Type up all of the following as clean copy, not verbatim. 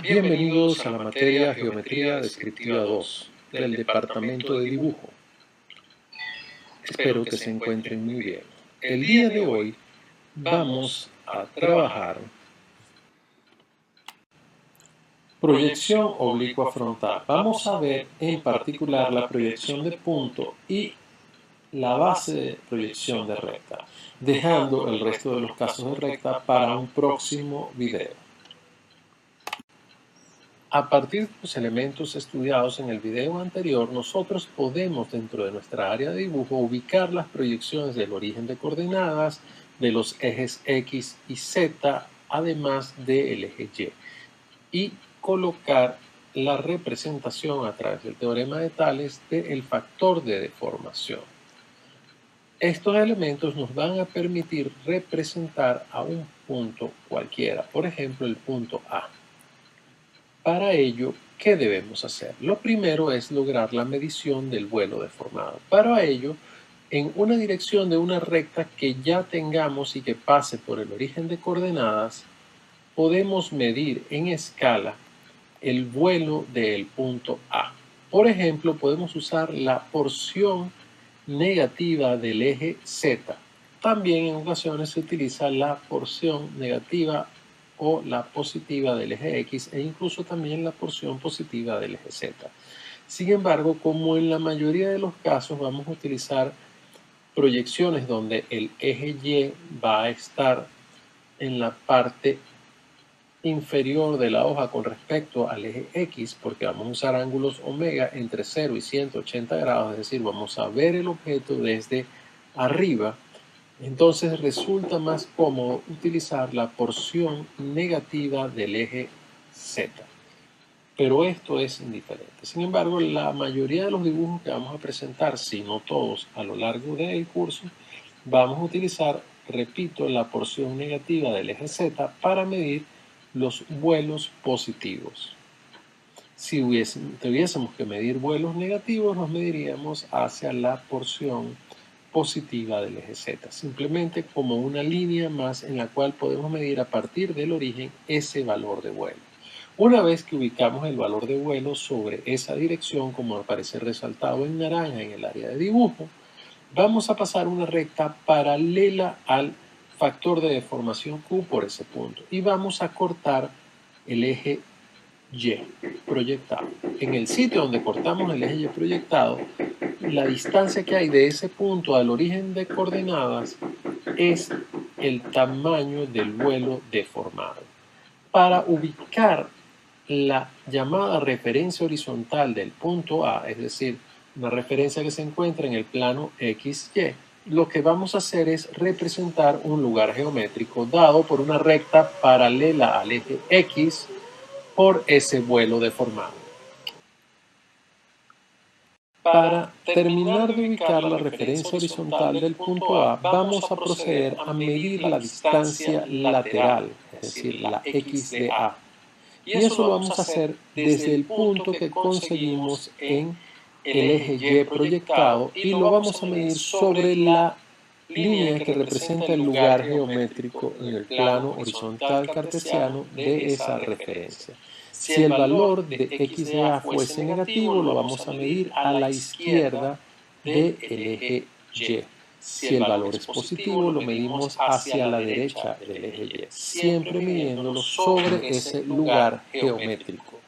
Bienvenidos a la materia Geometría Descriptiva 2 del Departamento de Dibujo. Espero que se encuentren muy bien. El día de hoy vamos a trabajar proyección oblicua frontal. Vamos a ver en particular la proyección de punto y la base de proyección de recta, dejando el resto de los casos de recta para un próximo video. A partir de los elementos estudiados en el video anterior, nosotros podemos dentro de nuestra área de dibujo ubicar las proyecciones del origen de coordenadas, de los ejes X y Z, además del eje Y colocar la representación a través del teorema de Tales del factor de deformación. Estos elementos nos van a permitir representar a un punto cualquiera, por ejemplo el punto A. Para ello, ¿qué debemos hacer? Lo primero es lograr la medición del vuelo deformado. Para ello, en una dirección de una recta que ya tengamos y que pase por el origen de coordenadas, podemos medir en escala el vuelo del punto A. Por ejemplo, podemos usar la porción negativa del eje Z. También en ocasiones se utiliza la porción negativa o la positiva del eje X e incluso también la porción positiva del eje Z. Sin embargo, como en la mayoría de los casos vamos a utilizar proyecciones donde el eje Y va a estar en la parte inferior de la hoja con respecto al eje X, porque vamos a usar ángulos omega entre 0 y 180 grados, es decir, vamos a ver el objeto desde arriba. Entonces resulta más cómodo utilizar la porción negativa del eje Z. Pero esto es indiferente. Sin embargo, la mayoría de los dibujos que vamos a presentar, si no todos, a lo largo del curso, vamos a utilizar, repito, la porción negativa del eje Z para medir los vuelos positivos. Si tuviésemos que medir vuelos negativos, los mediríamos hacia la porción positiva del eje Z, simplemente como una línea más en la cual podemos medir a partir del origen ese valor de vuelo. Una vez que ubicamos el valor de vuelo sobre esa dirección, como aparece resaltado en naranja en el área de dibujo, vamos a pasar una recta paralela al factor de deformación Q por ese punto y vamos a cortar el eje Y proyectado. En el sitio donde cortamos el eje Y proyectado, la distancia que hay de ese punto al origen de coordenadas es el tamaño del vuelo deformado. Para ubicar la llamada referencia horizontal del punto A, es decir, una referencia que se encuentra en el plano XY, lo que vamos a hacer es representar un lugar geométrico dado por una recta paralela al eje X por ese vuelo deformado. Para terminar de ubicar la referencia horizontal del punto A, vamos a proceder a medir la distancia lateral, es decir, la X de A. Y eso lo vamos a hacer desde el punto que conseguimos en el eje Y proyectado y lo vamos a medir sobre la línea que representa el lugar geométrico en el plano horizontal cartesiano de esa referencia. Si el valor de x de a fuese negativo, lo vamos a medir a la izquierda del eje Y. Si el valor es positivo, lo medimos hacia la derecha del eje Y, siempre midiéndolo sobre ese lugar geométrico.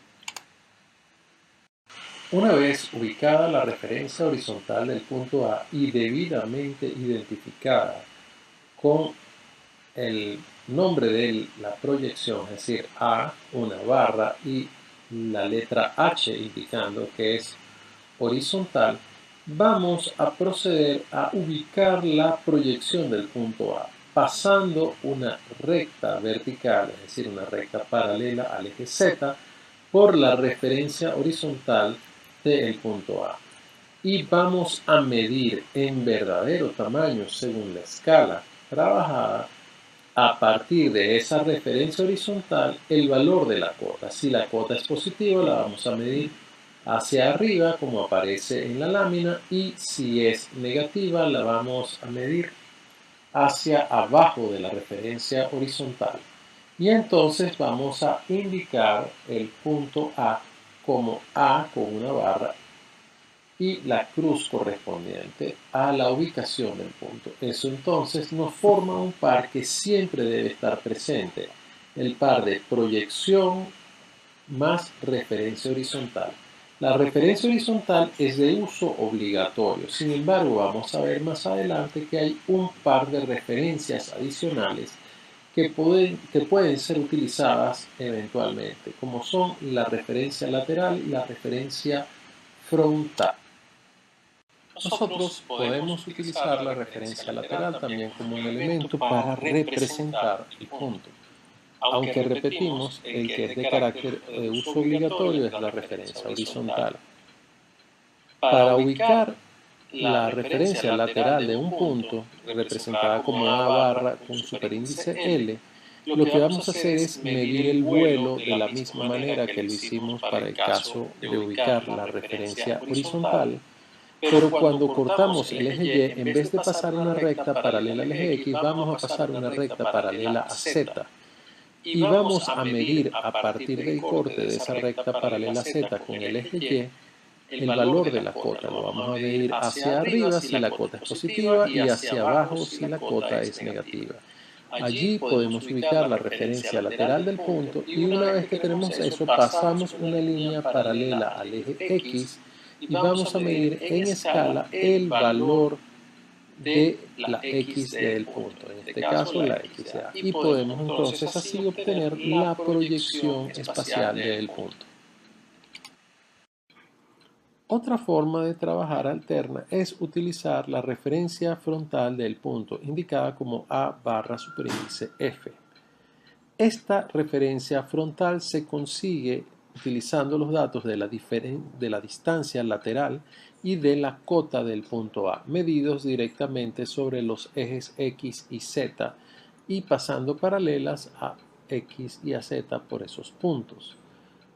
Una vez ubicada la referencia horizontal del punto A y debidamente identificada con el nombre de la proyección, es decir, A, una barra y la letra H indicando que es horizontal, vamos a proceder a ubicar la proyección del punto A, pasando una recta vertical, es decir, una recta paralela al eje Z, por la referencia horizontal del punto A. Y vamos a medir en verdadero tamaño según la escala trabajada a partir de esa referencia horizontal el valor de la cota. Si la cota es positiva, la vamos a medir hacia arriba como aparece en la lámina y si es negativa la vamos a medir hacia abajo de la referencia horizontal. Y entonces vamos a indicar el punto A como A con una barra y la cruz correspondiente a la ubicación del punto. Eso entonces nos forma un par que siempre debe estar presente, el par de proyección más referencia horizontal. La referencia horizontal es de uso obligatorio, sin embargo vamos a ver más adelante que hay un par de referencias adicionales que pueden ser utilizadas eventualmente, como son la referencia lateral y la referencia frontal. Nosotros podemos utilizar la referencia lateral también como un elemento para representar el punto. Aunque repetimos, el que es de carácter de uso obligatorio es la referencia horizontal. Para ubicar la referencia lateral de un punto, representada como A barra con superíndice L, lo que vamos a hacer es medir el vuelo de la misma manera que lo hicimos para el caso de ubicar la referencia horizontal, pero cuando cortamos el eje Y, en vez de pasar una recta paralela al eje X, vamos a pasar una recta paralela a Z. Y vamos a medir a partir del corte de esa recta paralela a Z con el eje Y el valor de la cota. Lo vamos a medir hacia arriba si la cota es positiva y hacia abajo si la cota es negativa. Allí podemos ubicar la referencia lateral del punto y una vez que tenemos eso pasamos una línea paralela al eje X y vamos a medir en escala el valor de la X del punto, en este caso la X de A. Y podemos entonces así obtener la proyección espacial del punto. Otra forma de trabajar alterna es utilizar la referencia frontal del punto, indicada como A barra superíndice F. Esta referencia frontal se consigue utilizando los datos de la distancia lateral y de la cota del punto A, medidos directamente sobre los ejes X y Z y pasando paralelas a X y a Z por esos puntos.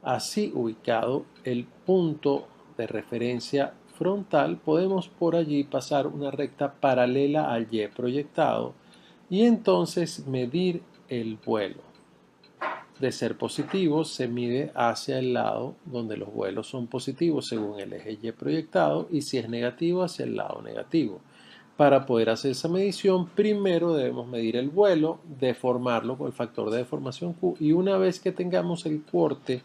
Así ubicado el punto de referencia frontal, podemos por allí pasar una recta paralela al Y proyectado y entonces medir el vuelo. De ser positivo, se mide hacia el lado donde los vuelos son positivos según el eje Y proyectado y si es negativo hacia el lado negativo. Para poder hacer esa medición, primero debemos medir el vuelo, deformarlo con el factor de deformación Q y una vez que tengamos el corte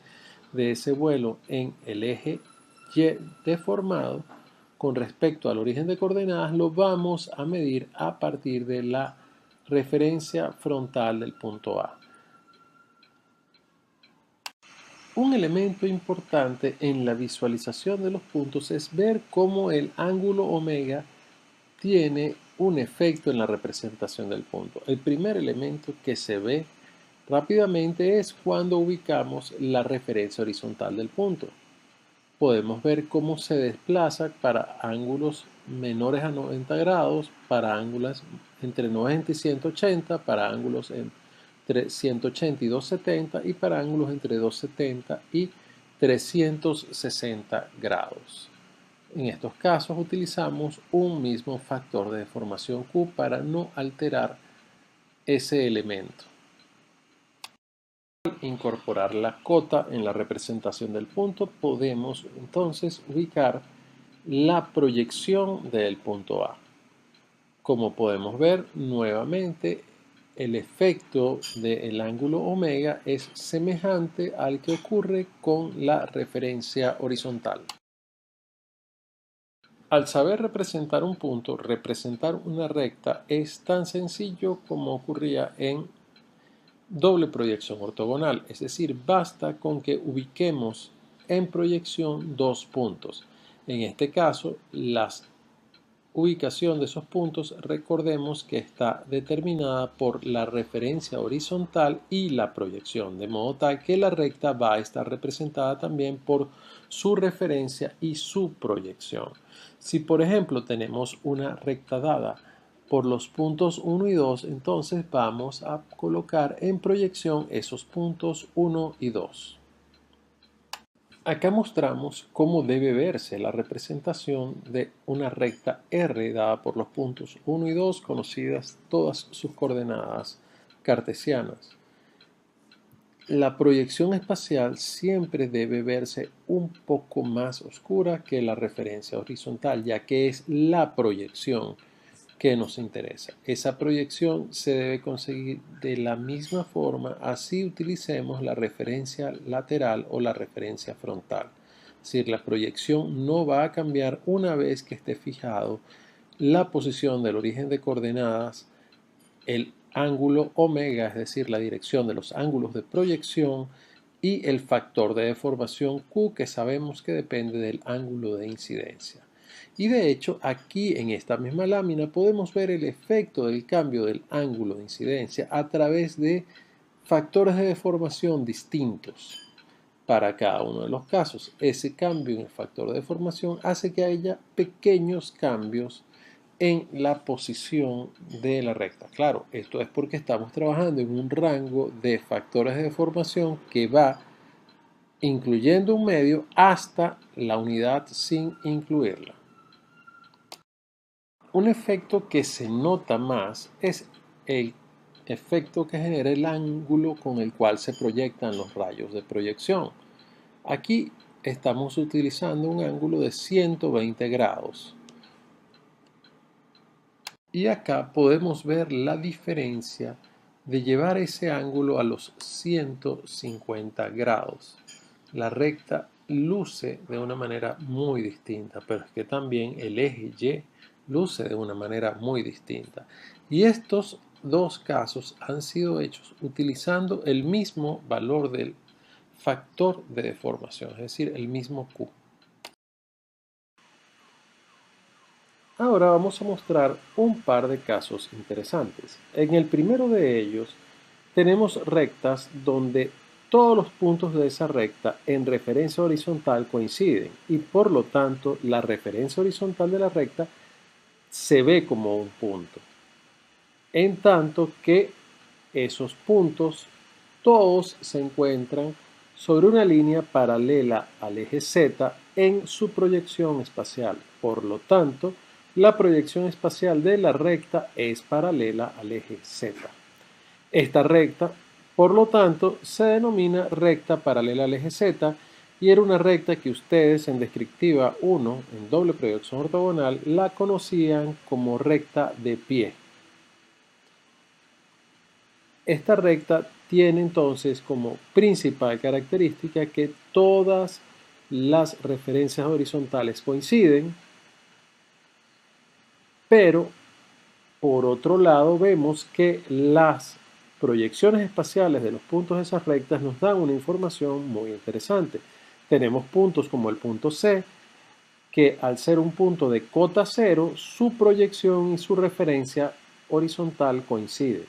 de ese vuelo en el eje Y deformado con respecto al origen de coordenadas, lo vamos a medir a partir de la referencia frontal del punto A. Un elemento importante en la visualización de los puntos es ver cómo el ángulo omega tiene un efecto en la representación del punto. El primer elemento que se ve rápidamente es cuando ubicamos la referencia horizontal del punto. Podemos ver cómo se desplaza para ángulos menores a 90 grados, para ángulos entre 90 y 180, para ángulos entre 180 y 270 y para ángulos entre 270 y 360 grados. En estos casos utilizamos un mismo factor de deformación Q para no alterar ese elemento. Al incorporar la cota en la representación del punto, podemos entonces ubicar la proyección del punto A. Como podemos ver, nuevamente el efecto del ángulo omega es semejante al que ocurre con la referencia horizontal. Al saber representar un punto, representar una recta es tan sencillo como ocurría en doble proyección ortogonal, es decir, basta con que ubiquemos en proyección dos puntos. En este caso, la ubicación de esos puntos, recordemos que está determinada por la referencia horizontal y la proyección, de modo tal que la recta va a estar representada también por su referencia y su proyección. Si por ejemplo tenemos una recta dada por los puntos 1 y 2, entonces vamos a colocar en proyección esos puntos 1 y 2. Acá mostramos cómo debe verse la representación de una recta R dada por los puntos 1 y 2, conocidas todas sus coordenadas cartesianas. la proyección espacial siempre debe verse un poco más oscura que la referencia horizontal, ya que es la proyección que nos interesa. Esa proyección se debe conseguir de la misma forma, así utilicemos la referencia lateral o la referencia frontal. Es decir, la proyección no va a cambiar una vez que esté fijado la posición del origen de coordenadas, el ángulo omega, es decir, la dirección de los ángulos de proyección, y el factor de deformación Q, que sabemos que depende del ángulo de incidencia. Y de hecho, aquí en esta misma lámina podemos ver el efecto del cambio del ángulo de incidencia a través de factores de deformación distintos para cada uno de los casos. Ese cambio en el factor de deformación hace que haya pequeños cambios en la posición de la recta. Claro, esto es porque estamos trabajando en un rango de factores de deformación que va incluyendo un medio hasta la unidad sin incluirla. Un efecto que se nota más es el efecto que genera el ángulo con el cual se proyectan los rayos de proyección. Aquí estamos utilizando un ángulo de 120 grados. Y acá podemos ver la diferencia de llevar ese ángulo a los 150 grados. La recta luce de una manera muy distinta, pero es que también el eje Y luce de una manera muy distinta. Y estos dos casos han sido hechos utilizando el mismo valor del factor de deformación, es decir, el mismo Q. Ahora vamos a mostrar un par de casos interesantes. En el primero de ellos tenemos rectas donde todos los puntos de esa recta en referencia horizontal coinciden y por lo tanto la referencia horizontal de la recta se ve como un punto. En tanto que esos puntos todos se encuentran sobre una línea paralela al eje Z en su proyección espacial. Por lo tanto, la proyección espacial de la recta es paralela al eje Z. Esta recta, por lo tanto, se denomina recta paralela al eje Z y era una recta que ustedes en descriptiva 1, en doble proyección ortogonal, la conocían como recta de pie. Esta recta tiene entonces como principal característica que todas las referencias horizontales coinciden, pero por otro lado vemos que las proyecciones espaciales de los puntos de esas rectas nos dan una información muy interesante. Tenemos puntos como el punto C, que al ser un punto de cota cero, su proyección y su referencia horizontal coinciden.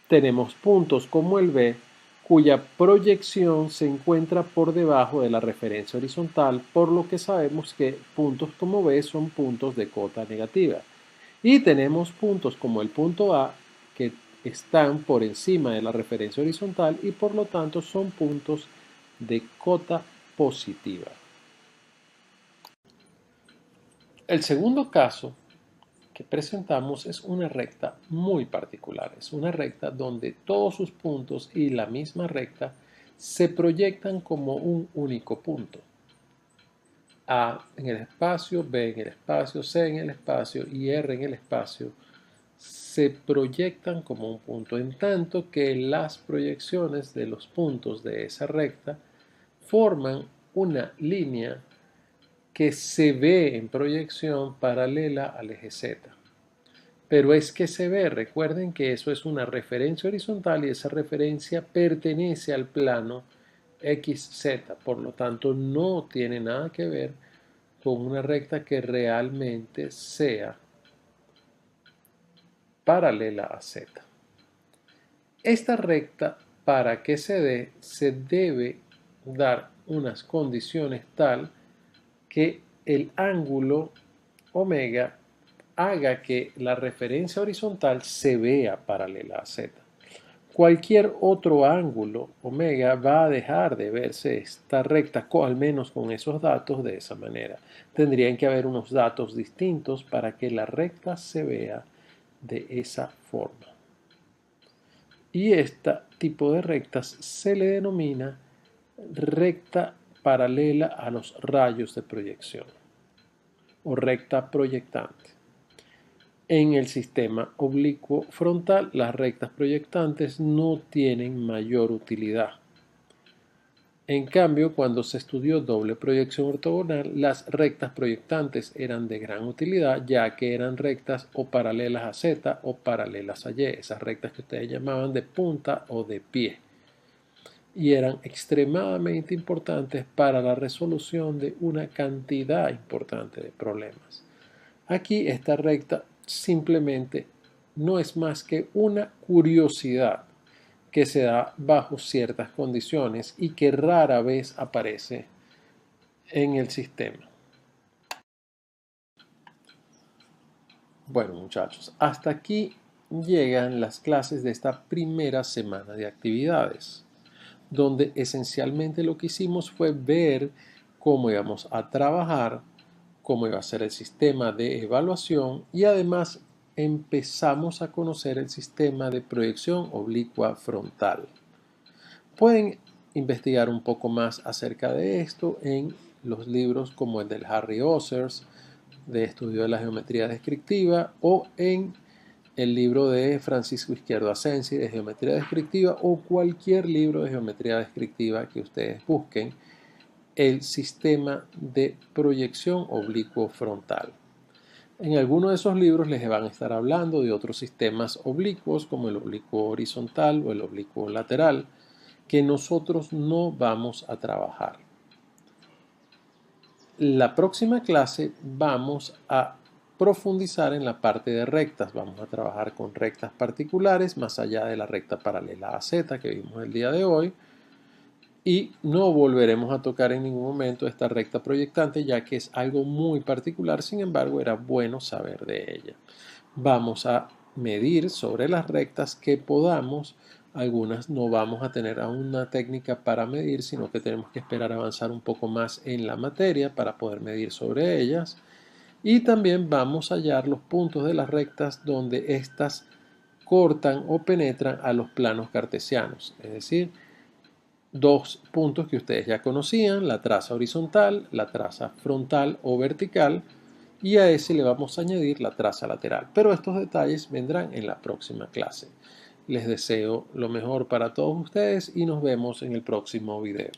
Tenemos puntos como el B, cuya proyección se encuentra por debajo de la referencia horizontal, por lo que sabemos que puntos como B son puntos de cota negativa. Y tenemos puntos como el punto A, que están por encima de la referencia horizontal y por lo tanto son puntos de cota positiva. El segundo caso que presentamos es una recta muy particular. Es una recta donde todos sus puntos y la misma recta se proyectan como un único punto. A en el espacio, B en el espacio, C en el espacio y R en el espacio se proyectan como un punto, en tanto que las proyecciones de los puntos de esa recta forman una línea que se ve en proyección paralela al eje Z. Pero es que se ve, recuerden que eso es una referencia horizontal y esa referencia pertenece al plano XZ, por lo tanto no tiene nada que ver con una recta que realmente sea paralela a Z. Esta recta, para que se dé, se debe dar unas condiciones tal que el ángulo omega haga que la referencia horizontal se vea paralela a Z. Cualquier otro ángulo omega va a dejar de verse esta recta, al menos con esos datos, de esa manera. Tendrían que haber unos datos distintos para que la recta se vea de esa forma. Y este tipo de rectas se le denomina recta paralela a los rayos de proyección o recta proyectante. En el sistema oblicuo frontal, las rectas proyectantes no tienen mayor utilidad. En cambio, cuando se estudió doble proyección ortogonal, las rectas proyectantes eran de gran utilidad, ya que eran rectas o paralelas a Z o paralelas a Y, esas rectas que ustedes llamaban de punta o de pie, y eran extremadamente importantes para la resolución de una cantidad importante de problemas. Aquí esta recta simplemente no es más que una curiosidad que se da bajo ciertas condiciones y que rara vez aparece en el sistema. Bueno, muchachos, hasta aquí llegan las clases de esta primera semana de actividades, donde esencialmente lo que hicimos fue ver cómo íbamos a trabajar, cómo iba a ser el sistema de evaluación y además empezamos a conocer el sistema de proyección oblicua frontal. Pueden investigar un poco más acerca de esto en los libros como el del Harry Ossers, de estudio de la geometría descriptiva, o en el libro de Francisco Izquierdo Asensi de geometría descriptiva, o cualquier libro de geometría descriptiva que ustedes busquen, el sistema de proyección oblicuo frontal. En alguno de esos libros les van a estar hablando de otros sistemas oblicuos como el oblicuo horizontal o el oblicuo lateral, que nosotros no vamos a trabajar. La próxima clase vamos a profundizar en la parte de rectas. Vamos a trabajar con rectas particulares más allá de la recta paralela a Z que vimos el día de hoy. Y no volveremos a tocar en ningún momento esta recta proyectante ya que es algo muy particular, sin embargo era bueno saber de ella. Vamos a medir sobre las rectas que podamos. Algunas no vamos a tener aún una técnica para medir, sino que tenemos que esperar a avanzar un poco más en la materia para poder medir sobre ellas. Y también vamos a hallar los puntos de las rectas donde éstas cortan o penetran a los planos cartesianos, es decir, dos puntos que ustedes ya conocían, la traza horizontal, la traza frontal o vertical, y a ese le vamos a añadir la traza lateral. Pero estos detalles vendrán en la próxima clase. Les deseo lo mejor para todos ustedes y nos vemos en el próximo video.